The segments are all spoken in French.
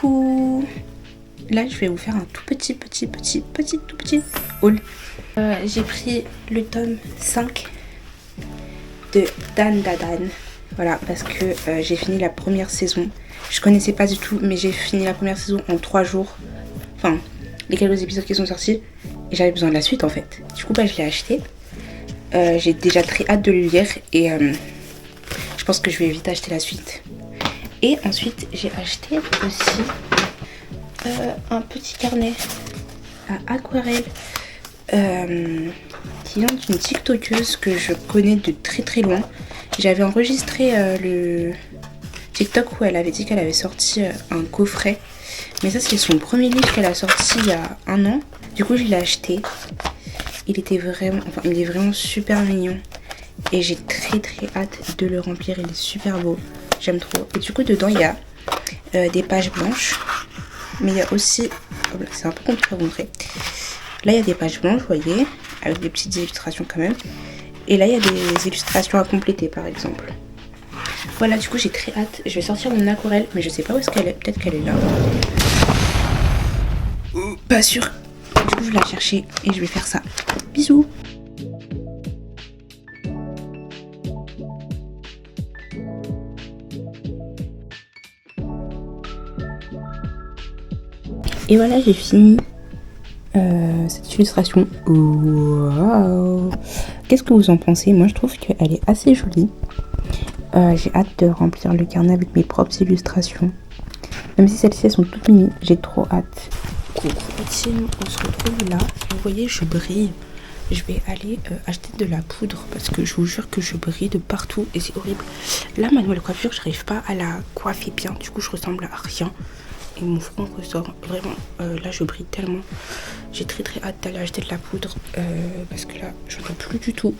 Coucou. Là je vais vous faire un tout petit haul. J'ai pris le tome 5 de Dan Da Dan. Voilà, parce que j'ai fini la première saison. Je connaissais pas du tout, mais j'ai fini la première saison en 3 jours. Enfin, les quelques épisodes qui sont sortis. Et j'avais besoin de la suite en fait. Du coup, je l'ai acheté. J'ai déjà très hâte de le lire. Et je pense que je vais vite acheter la suite. Et ensuite, j'ai acheté aussi un petit carnet à aquarelle. Qui vient d'une tiktokeuse que je connais de très loin. J'avais enregistré le TikTok où elle avait dit qu'elle avait sorti un coffret. Mais ça c'est son premier livre qu'elle a sorti il y a 1 an. Du coup je l'ai acheté. Il est vraiment super mignon. Et j'ai très hâte de le remplir. Il est super beau. J'aime trop. Et du coup dedans il y a des pages blanches. Mais il y a aussi... Oh là, c'est un peu compliqué à montrer. Là il y a des pages blanches, vous voyez. Avec des petites illustrations quand même. Et là il y a des illustrations à compléter par exemple. Voilà, du coup j'ai très hâte. Je vais sortir mon aquarelle, mais je sais pas où est-ce qu'elle est. Peut-être qu'elle est là. Pas sûr. Du coup je vais la chercher et je vais faire ça. Bisous. Et voilà, j'ai fini cette illustration. Waouh! Qu'est-ce que vous en pensez? Moi je trouve qu'elle est assez jolie. J'ai hâte de remplir le carnet avec mes propres illustrations. Même si celles-ci sont toutes mini, j'ai trop hâte. Coucou, on se retrouve là. Vous voyez, je brille. Je vais aller acheter de la poudre parce que je vous jure que je brille de partout et c'est horrible. Là, ma nouvelle coiffure, j'arrive pas à la coiffer bien. Du coup, je ressemble à rien. Et mon front ressort vraiment. Là, je brille tellement. J'ai très hâte d'aller acheter de la poudre parce que là, je ne peux plus du tout.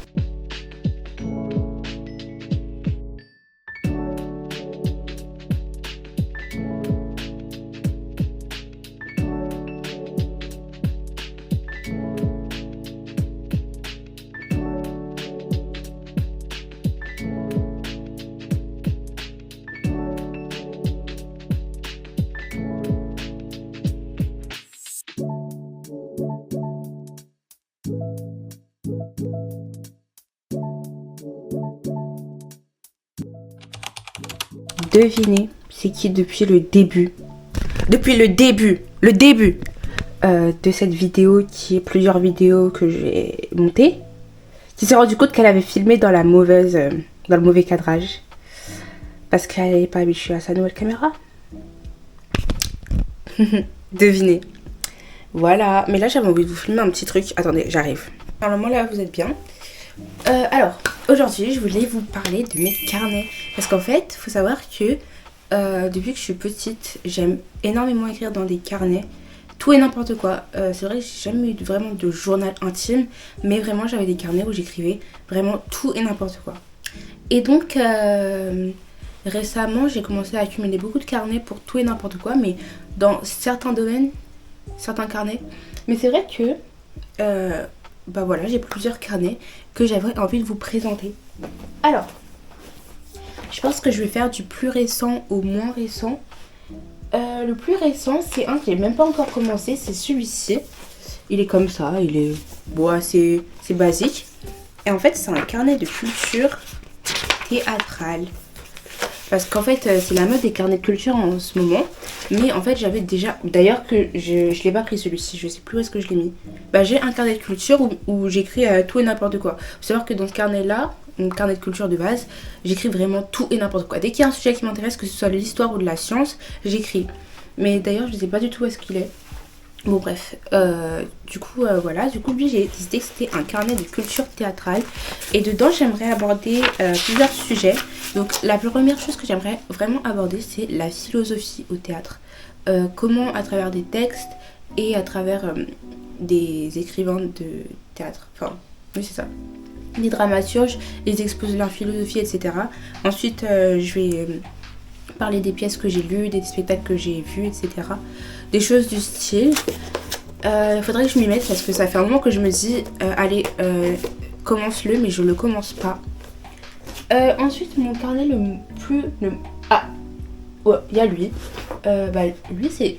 Devinez, c'est qui depuis le début de cette vidéo, qui est plusieurs vidéos que j'ai montées, qui s'est rendu compte qu'elle avait filmé dans le mauvais cadrage parce qu'elle n'est pas habituée à sa nouvelle caméra. Devinez. Voilà, mais là j'avais envie de vous filmer un petit truc. Attendez, j'arrive. Normalement là vous êtes bien. Alors, aujourd'hui, je voulais vous parler de mes carnets. Parce qu'en fait, il faut savoir que depuis que je suis petite, j'aime énormément écrire dans des carnets. Tout et n'importe quoi. C'est vrai que j'ai jamais eu vraiment de journal intime. Mais vraiment, j'avais des carnets où j'écrivais vraiment tout et n'importe quoi. Et donc, récemment, j'ai commencé à accumuler beaucoup de carnets pour tout et n'importe quoi. Mais dans certains domaines, certains carnets. Mais c'est vrai que... voilà, j'ai plusieurs carnets que j'avais envie de vous présenter. Alors, je pense que je vais faire du plus récent au moins récent. Le plus récent, c'est un qui n'est même pas encore commencé, c'est celui-ci. Il est comme ça, il est assez basique. Et en fait, c'est un carnet de culture théâtrale. Parce qu'en fait, c'est la mode des carnets de culture en ce moment. Mais en fait, j'avais déjà... D'ailleurs, que je ne l'ai pas pris celui-ci. Je sais plus où est-ce que je l'ai mis. J'ai un carnet de culture où j'écris tout et n'importe quoi. Il faut savoir que dans ce carnet-là, mon carnet de culture de base, j'écris vraiment tout et n'importe quoi. Dès qu'il y a un sujet qui m'intéresse, que ce soit de l'histoire ou de la science, j'écris. Mais d'ailleurs, je ne sais pas du tout où est-ce qu'il est. Bon bref, du coup lui j'ai décidé que c'était un carnet de culture théâtrale. Et dedans j'aimerais aborder plusieurs sujets. Donc la première chose que j'aimerais vraiment aborder, c'est la philosophie au théâtre. Comment à travers des textes et à travers des écrivains de théâtre, enfin oui c'est ça, des dramaturges, ils exposent leur philosophie, etc. Ensuite je vais parler des pièces que j'ai lues, des spectacles que j'ai vus, etc. Des choses du style. Faudrait que je m'y mette parce que ça fait un moment que je me dis allez, commence-le, mais je le commence pas. Ensuite, mon carnet il y a lui. Lui c'est...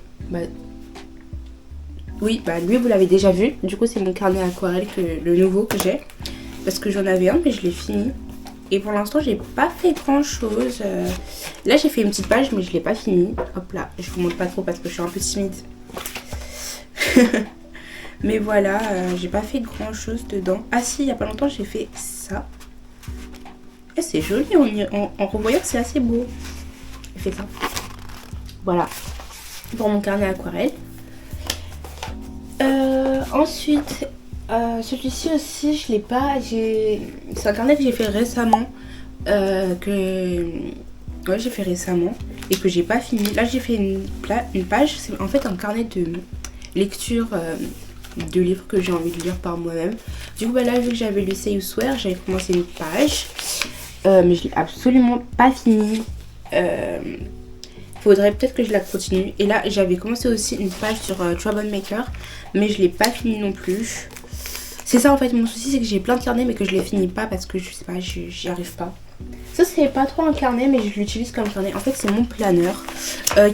oui, lui vous l'avez déjà vu. Du coup c'est mon carnet aquarelle, le nouveau que j'ai. Parce que j'en avais un mais je l'ai fini. Et pour l'instant j'ai pas fait grand chose. Là j'ai fait une petite page mais je l'ai pas fini. Hop là, je vous montre pas trop parce que je suis un peu timide. Mais voilà, j'ai pas fait grand chose dedans. Ah si, il y a pas longtemps j'ai fait ça. Et c'est joli, en revoyant c'est assez beau. J'ai fait ça. Voilà, pour mon carnet aquarelle. Ensuite, celui-ci aussi je l'ai pas. C'est un carnet que j'ai fait récemment. J'ai fait récemment et que j'ai pas fini. Là j'ai fait une page. C'est en fait un carnet de lecture de livres que j'ai envie de lire par moi-même. Du coup là vu que j'avais lu Say You Swear, j'avais commencé une page mais je l'ai absolument pas fini. Faudrait peut-être que je la continue. Et là j'avais commencé aussi une page sur Troublemaker mais je l'ai pas fini non plus. C'est ça en fait mon souci, c'est que j'ai plein de carnets mais que je les finis pas parce que je sais pas, j'y arrive pas. Ça c'est pas trop un carnet mais je l'utilise comme carnet. En fait c'est mon planeur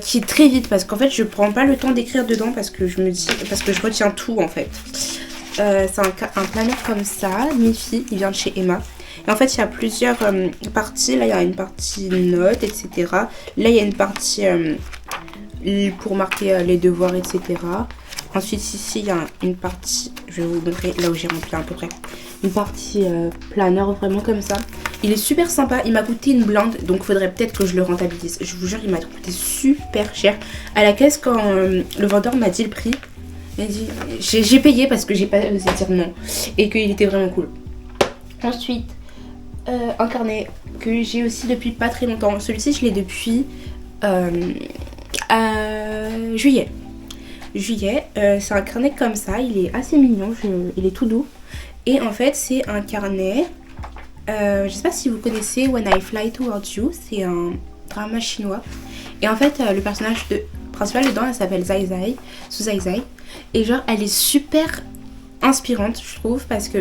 qui est très vite parce qu'en fait je prends pas le temps d'écrire dedans parce que je retiens tout en fait. C'est un planeur comme ça, Miffy, il vient de chez Emma. Et en fait il y a plusieurs parties. Là il y a une partie notes etc. Là il y a une partie pour marquer les devoirs etc. Ensuite ici il y a une partie, je vais vous montrer là où j'ai rempli à peu près. Une partie planeur vraiment comme ça. Il est super sympa, il m'a coûté une blinde donc il faudrait peut-être que je le rentabilise. Je vous jure il m'a coûté super cher. À la caisse quand le vendeur m'a dit le prix, il m'a dit j'ai payé parce que j'ai pas osé dire non et qu'il était vraiment cool. Ensuite un carnet que j'ai aussi depuis pas très longtemps. Celui-ci je l'ai depuis juillet. C'est un carnet comme ça, il est assez mignon, il est tout doux. Et en fait c'est un carnet, je sais pas si vous connaissez When I Fly Towards You, c'est un drama chinois. Et en fait le personnage principal dedans elle s'appelle Zai Zai, Su Zai Zai. Et genre elle est super inspirante je trouve parce que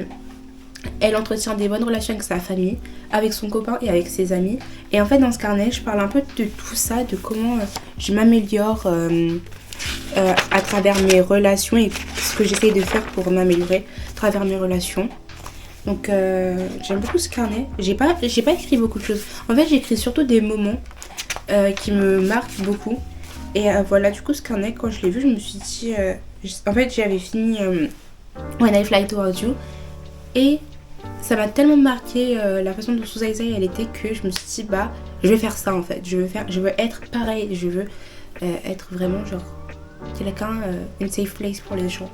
elle entretient des bonnes relations avec sa famille, avec son copain et avec ses amis. Et en fait dans ce carnet je parle un peu de tout ça, de comment je m'améliore à travers mes relations et ce que j'essaye de faire pour m'améliorer à travers mes relations. Donc j'aime beaucoup ce carnet. J'ai pas écrit beaucoup de choses. En fait j'ai écrit surtout des moments qui me marquent beaucoup. Et voilà, du coup ce carnet quand je l'ai vu je me suis dit en fait j'avais fini When I Fly Towards You et ça m'a tellement marqué la façon dont Su Zai Zai elle était que je me suis dit je vais faire ça en fait. Je veux être pareil, je veux être vraiment genre quelqu'un, une safe place pour les gens.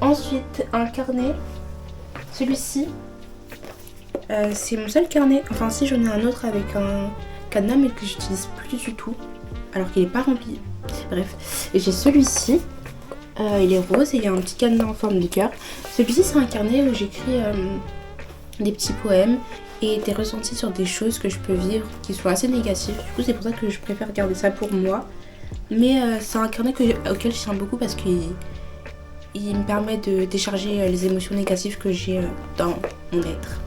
Ensuite un carnet, celui-ci c'est mon seul carnet, enfin si j'en ai un autre avec un cadenas mais que j'utilise plus du tout alors qu'il est pas rempli, bref. Et j'ai celui-ci, il est rose et il y a un petit cadenas en forme de cœur. Celui-ci c'est un carnet où j'écris des petits poèmes et des ressentis sur des choses que je peux vivre qui sont assez négatives. Du coup c'est pour ça que je préfère garder ça pour moi. Mais c'est un carnet auquel je tiens beaucoup parce qu'il me permet de décharger les émotions négatives que j'ai dans mon être.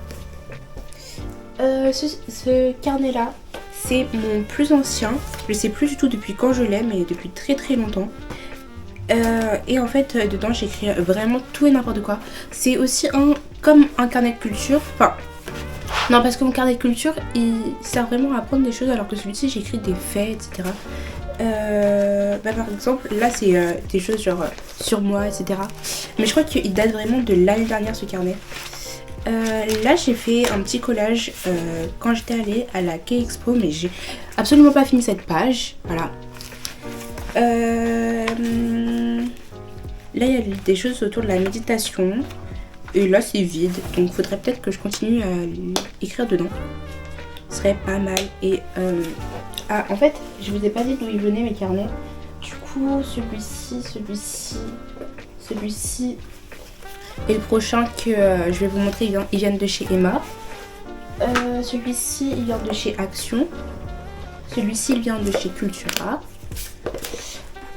Ce carnet là c'est mon plus ancien. Je sais plus du tout depuis quand je l'ai mais depuis très très longtemps. Et en fait dedans j'écris vraiment tout et n'importe quoi. C'est aussi comme un carnet de culture. Enfin non parce que mon carnet de culture il sert vraiment à apprendre des choses alors que celui-ci j'écris des faits etc. Par exemple là c'est des choses genre sur moi etc. Mais je crois qu'il date vraiment de l'année dernière ce carnet. Là j'ai fait un petit collage quand j'étais allée à la K-Expo mais j'ai absolument pas fini cette page. Voilà. Là il y a des choses autour de la méditation et là c'est vide donc faudrait peut-être que je continue à écrire dedans. Ce serait pas mal. Et en fait je vous ai pas dit d'où ils venaient mes carnets. Du coup celui-ci et le prochain que je vais vous montrer ils viennent de chez Emma. Celui-ci il vient de chez Action. Celui-ci il vient de chez Cultura.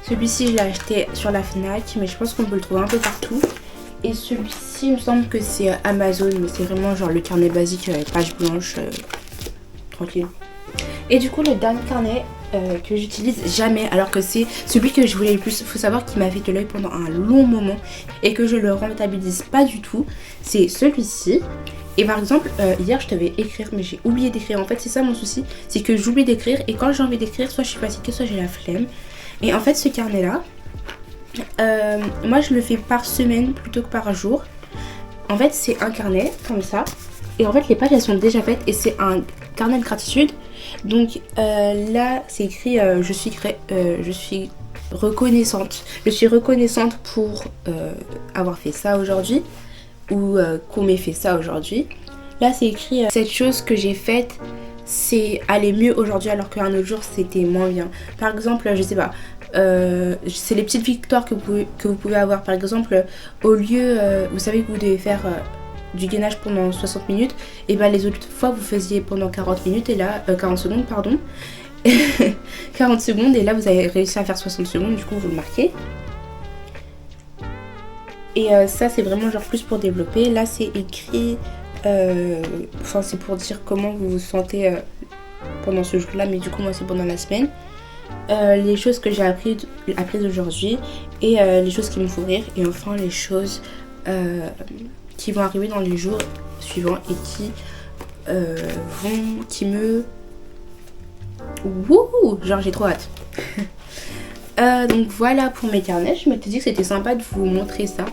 Celui-ci je l'ai acheté sur la Fnac mais je pense qu'on peut le trouver un peu partout. Et celui-ci il me semble que c'est Amazon mais c'est vraiment genre le carnet basique page blanche tranquille. Et du coup le dernier carnet que j'utilise jamais alors que c'est celui que je voulais le plus. Faut savoir qu'il m'a fait de l'œil pendant un long moment et que je le rentabilise pas du tout. C'est celui-ci. Et par exemple, hier je devais écrire mais j'ai oublié d'écrire. En fait c'est ça mon souci, c'est que j'oublie d'écrire et quand j'ai envie d'écrire, soit je suis fatiguée, soit j'ai la flemme. Et en fait ce carnet là, moi je le fais par semaine plutôt que par jour. En fait c'est un carnet comme ça. Et en fait les pages elles sont déjà faites et c'est un carnet de gratitude. Donc là c'est écrit je suis reconnaissante. Je suis reconnaissante pour avoir fait ça aujourd'hui. Ou qu'on m'ait fait ça aujourd'hui. Là c'est écrit cette chose que j'ai faite c'est aller mieux aujourd'hui alors qu'un autre jour c'était moins bien. Par exemple je sais pas, c'est les petites victoires que vous pouvez avoir. Par exemple au lieu vous savez que vous devez faire du gainage pendant 60 minutes, et ben les autres fois vous faisiez pendant 40 minutes et là 40 secondes pardon 40 secondes et là vous avez réussi à faire 60 secondes, du coup vous le marquez. Et ça c'est vraiment genre plus pour développer. Là c'est écrit, enfin c'est pour dire comment vous vous sentez pendant ce jour là, mais du coup moi c'est pendant la semaine. Les choses que j'ai apprises aujourd'hui et les choses qui me font rire. Et enfin les choses qui vont arriver dans les jours suivants et qui me... Wouhou, genre j'ai trop hâte. Donc voilà pour mes carnets, je m'étais dit que c'était sympa de vous montrer ça.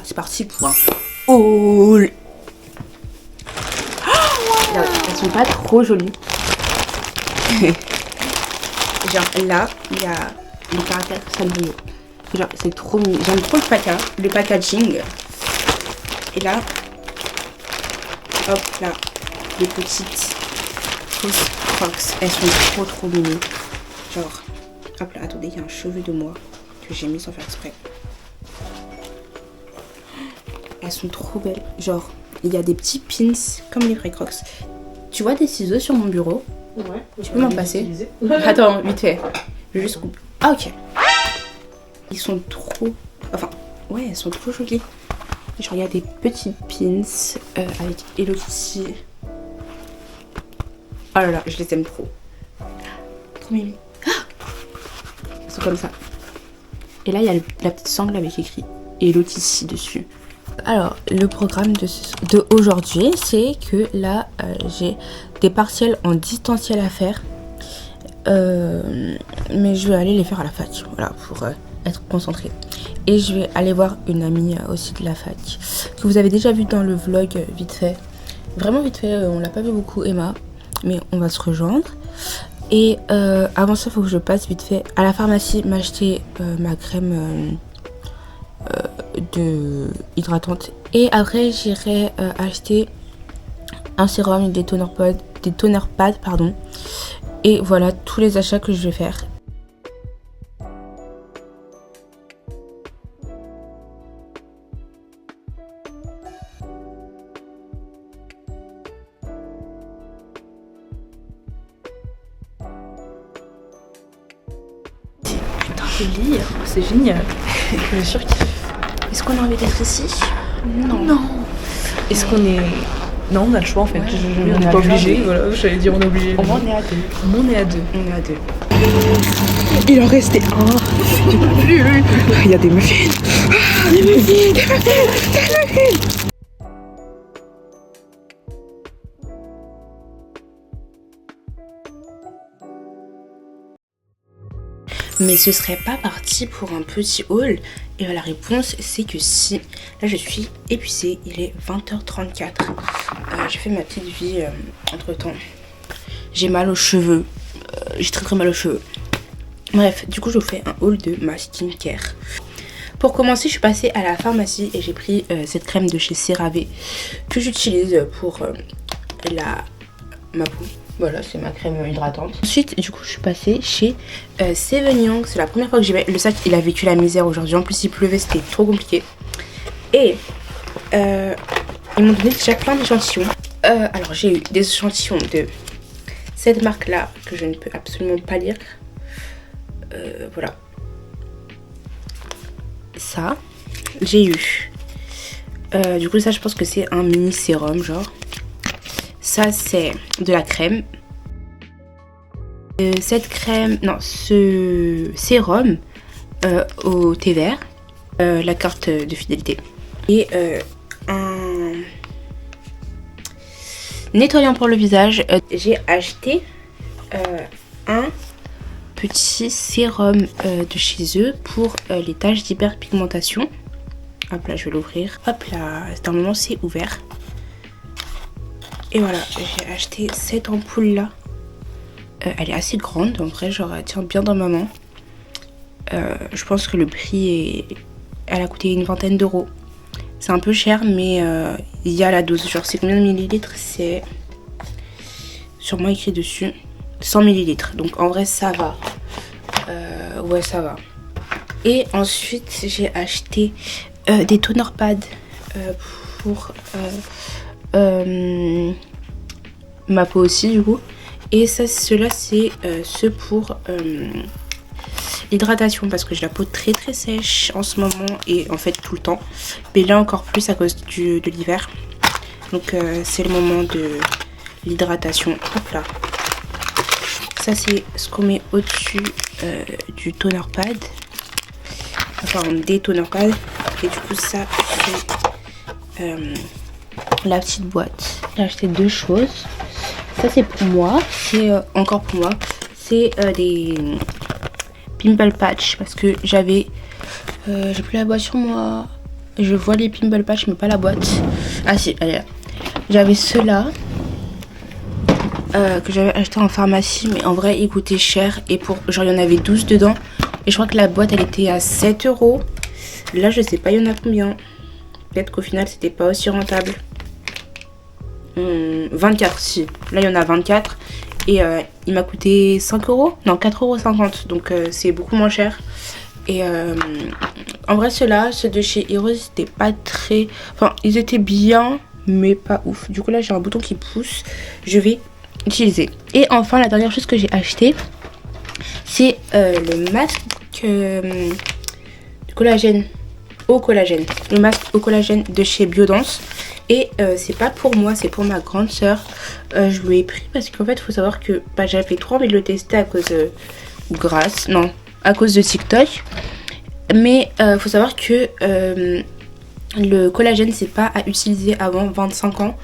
C'est parti pour un haul. Elles sont pas trop jolies. Genre là, il y a le caractère Sanrio. Genre c'est trop mignon. J'aime trop le packaging. Et là, hop là, les petites fausses Crocs. Elles sont trop mignon. Genre, hop là, attendez, il y a un cheveu de moi que j'ai mis sans faire exprès. Elles sont trop belles. Genre, il y a des petits pins comme les vrais Crocs. Tu vois des ciseaux sur mon bureau? Ouais. Tu peux m'en passer? Attends, vite fait. Je vais juste couper. Ah, ok. Ils sont trop... Enfin, ouais, elles sont trop jolies. Genre, il y a des petits pins avec Hello Kitty. Oh là là, je les aime trop. Trop mimi. Ah, elles sont comme ça. Et là, il y a la petite sangle avec écrit Hello Kitty dessus. Alors, le programme de aujourd'hui, c'est que là, j'ai des partiels en distanciel à faire. Mais je vais aller les faire à la fac, voilà, pour être concentrée. Et je vais aller voir une amie aussi de la fac, que vous avez déjà vu dans le vlog vite fait. Vraiment vite fait, on l'a pas vu beaucoup, Emma, mais on va se rejoindre. Et avant ça, il faut que je passe vite fait à la pharmacie m'acheter ma crème... de hydratante et après j'irai acheter un sérum et des toner pads pardon, et voilà tous les achats que je vais faire. Putain, je lis, c'est génial. Je suis sûre qu'il... Est-ce qu'on a envie d'être ici? Non. Est-ce qu'on est... Non, on a le choix en fait. Ouais, on n'est pas obligé. Voilà, j'allais dire on est obligé. Au moins on est à deux. On est à deux. On est à deux. Il en restait un. Il y a des muffins. Des muffins. Mais ce serait pas parti pour un petit haul? Et la réponse c'est que si. Là je suis épuisée, il est 20h34. J'ai fait ma petite vie entre temps. J'ai mal aux cheveux. J'ai très mal aux cheveux. Bref, du coup je vous fais un haul de ma skincare. Pour commencer, je suis passée à la pharmacie et j'ai pris cette crème de chez CeraVe que j'utilise pour ma peau. Voilà, c'est ma crème hydratante. Ensuite, du coup, je suis passée chez Seven Young. C'est la première fois que j'y vais. Le sac, il a vécu la misère aujourd'hui. En plus, il pleuvait, c'était trop compliqué. Et ils m'ont donné déjà plein d'échantillons. Alors j'ai eu des échantillons de cette marque là que je ne peux absolument pas lire. Voilà. Ça. J'ai eu. Du coup ça je pense que c'est un mini sérum genre. Ça c'est de la crème. Cette crème, non, ce sérum au thé vert, la carte de fidélité et un nettoyant pour le visage. J'ai acheté un petit sérum de chez eux pour les taches d'hyperpigmentation. Hop là, je vais l'ouvrir. Hop là, normalement c'est ouvert. Et voilà, j'ai acheté cette ampoule là. Elle est assez grande, en vrai, genre elle tient bien dans ma main. Je pense que le prix est... Elle a coûté une vingtaine d'euros. C'est un peu cher, mais il y a la dose. Genre c'est combien de millilitres? C'est sûrement écrit dessus. 100 millilitres. Donc en vrai ça va. Ouais ça va. Et ensuite j'ai acheté des toner pads pour ma peau aussi du coup. Et ça, ceux-là, c'est ceux pour l'hydratation parce que j'ai la peau très très sèche en ce moment et en fait tout le temps. Mais là encore plus à cause de l'hiver. Donc c'est le moment de l'hydratation. Hop là. Ça c'est ce qu'on met au-dessus du toner pad. Enfin des toner pads. Et du coup ça c'est la petite boîte. J'ai acheté deux choses. Ça c'est pour moi, c'est encore pour moi, c'est des pimple patch parce que j'ai plus la boîte sur moi. Je vois les pimple patch mais pas la boîte. Ah si, elle est là. J'avais ceux-là que j'avais acheté en pharmacie mais en vrai ils coûtaient cher et pour genre il y en avait 12 dedans et je crois que la boîte elle était à 7 euros. Là je sais pas il y en a combien. Peut-être qu'au final c'était pas aussi rentable. 24 si, là il y en a 24 et il m'a coûté 5 euros, non 4,50 euros donc c'est beaucoup moins cher. Et en vrai ceux-là, ceux de chez Heroes c'était pas très, enfin ils étaient bien mais pas ouf. Du coup là j'ai un bouton qui pousse, je vais utiliser. Et enfin la dernière chose que j'ai acheté c'est le masque du collagène au collagène, le masque au collagène de chez Biodance. Et c'est pas pour moi, c'est pour ma grande soeur. Je lui ai pris parce qu'en fait il faut savoir que j'avais trop envie de le tester à cause à cause de TikTok. Mais faut savoir que le collagène c'est pas à utiliser avant 25 ans.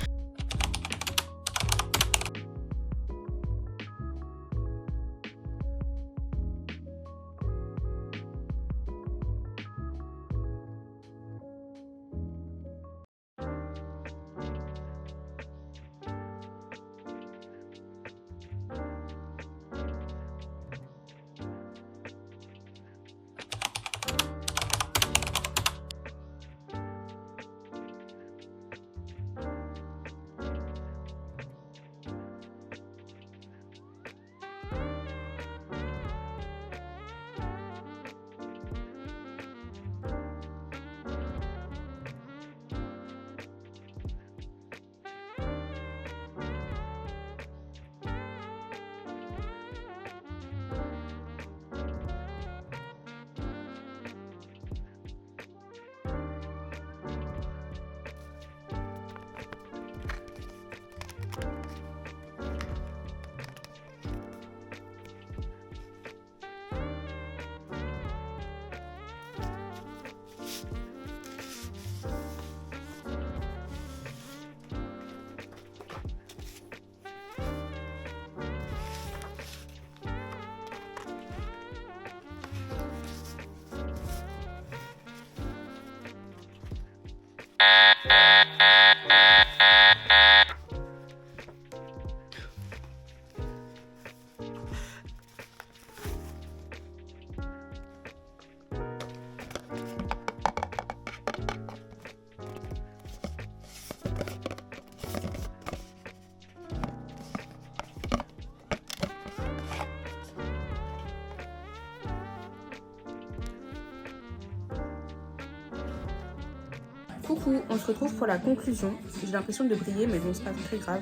coucou, on se retrouve pour la conclusion. J'ai l'impression de briller, mais bon, c'est pas très grave.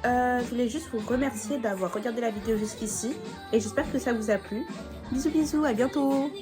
Je voulais juste vous remercier d'avoir regardé la vidéo jusqu'ici et j'espère que ça vous a plu. Bisous bisous, à bientôt.